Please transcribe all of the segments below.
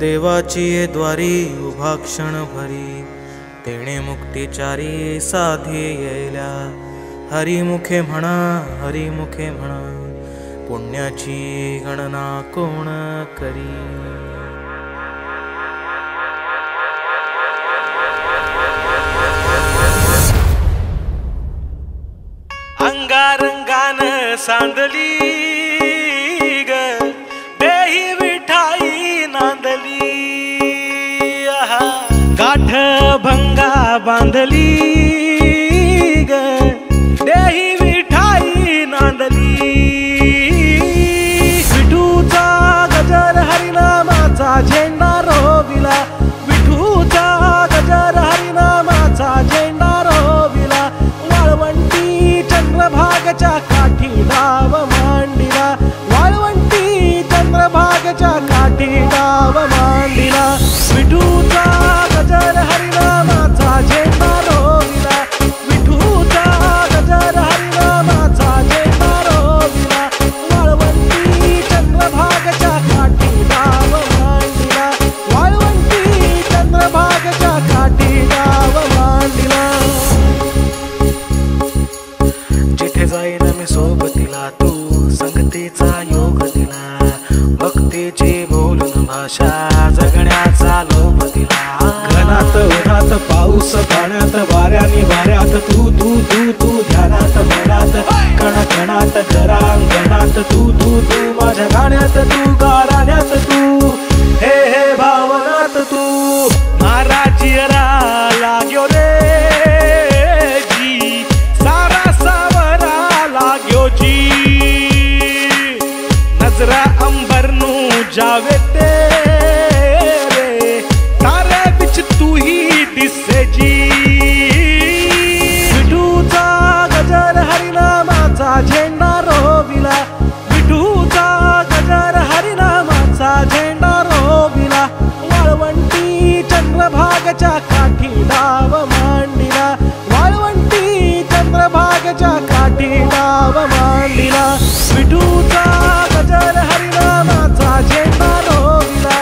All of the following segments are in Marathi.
देवाची ये द्वारी उभा क्षण भरी, तेणे मुक्तिचारी साधी येल्या। हरिमुखे म्हणा, हरिमुखे म्हणा, पुण्याची गणना कोण करी। अंगारंगान सांदली ग देही विठाई नांदली, गाठ भंगा बांधली ग देही विठाई नांदली। विठूचा गजर हरिनामाचा झेंडा रोविला, विठूचा गजर हरिनामाचा झेंडा रोविला। वाळवंटी चंद्रभागच्या काठी डाव मांडिला, वाळवंटी चंद्रभागच्या काठी डाव मांडिला। विठूचा गजर हरिनामाचा झेंडा रोविला, विठूचा गजर हरिनामाचा झेंडा रोविला। वाळवंटी चंद्रभागच्या काठी डाव मांडिला, वाळवंटी चंद्रभागच्या काठी डाव मांडिला। जिथे जाईन मी सोबतीला, तू संगतीचा योग दिला। भक्तीची बोलून भाषा जगण्याचा लोभ दिला। घनात उन्हात पाऊस पाण्यात वाऱ्यानी वाऱ्यात, तू तू तू तू ध्यानात मनात, कण कणात घरांगणात, तू तू तू माझ्या गाण्यात, तू गाण्यात, तू हे हे भावनात, तू महाराजी लाग्यो रे जी, सारा सावरा लाग्यो जी। नजरा अंबर नू जावे तेरे, तारे बिच तू ही दिसे जी। विठूचा गजर हरिनामाचा झेंडा रोविला, विठूचा गजर हरिनामाचा झेंडा रोविला। वाळवंटी चंद्रभागच्या काठी डाव मांडिला, वाळवंटी चंद्रभागच्या काठी डाव मांडिला। विठूचा गजर हरिनामाचा झेंडा रोविला,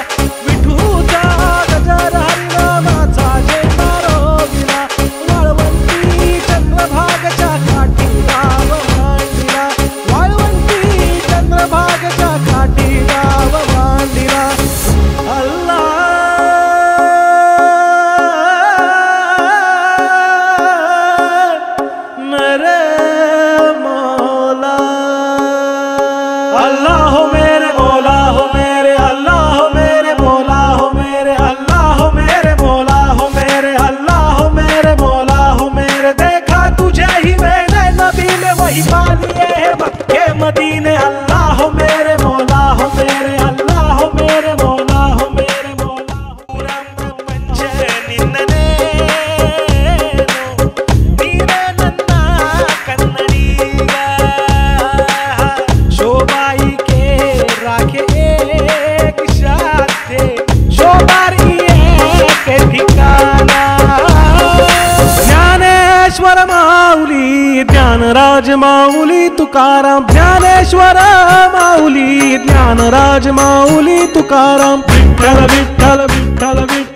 विठूचा गजर हरिनामाचा झेंडा रोविला। वाळवंटी चंद्रभागच्या काठी डाव मांडिला, वाळवंटी चंद्रभागच्या काठी डाव मांडिला। अल्लाह मेरे मौला, अल्लाह हो मेरे मौला हो मेरे, अल्लाह हो मेरे मौला हो मेरे, अल्लाह हो मेरे मौला हो मेरे, अल्लाह हो मेरे मौला हो मेरे। देखा तुझे ही मैंने नबी में, वही पा लिए है मक्के मदीने। अल्लाह हो मेरे मौला हो मेरे, अल्लाह हो मेरे मौला हो मेरे मौला। शोबाई के राखे एक शाते, शोबारी एक ठिकाणा। ज्ञानेश्वर माऊली ज्ञानराज माऊली तुकाराम, ज्ञानेश्वर माऊली ज्ञानराज माऊली तुकाराम। विठ्ठल विठ्ठल विठ्ठल विठ्ठल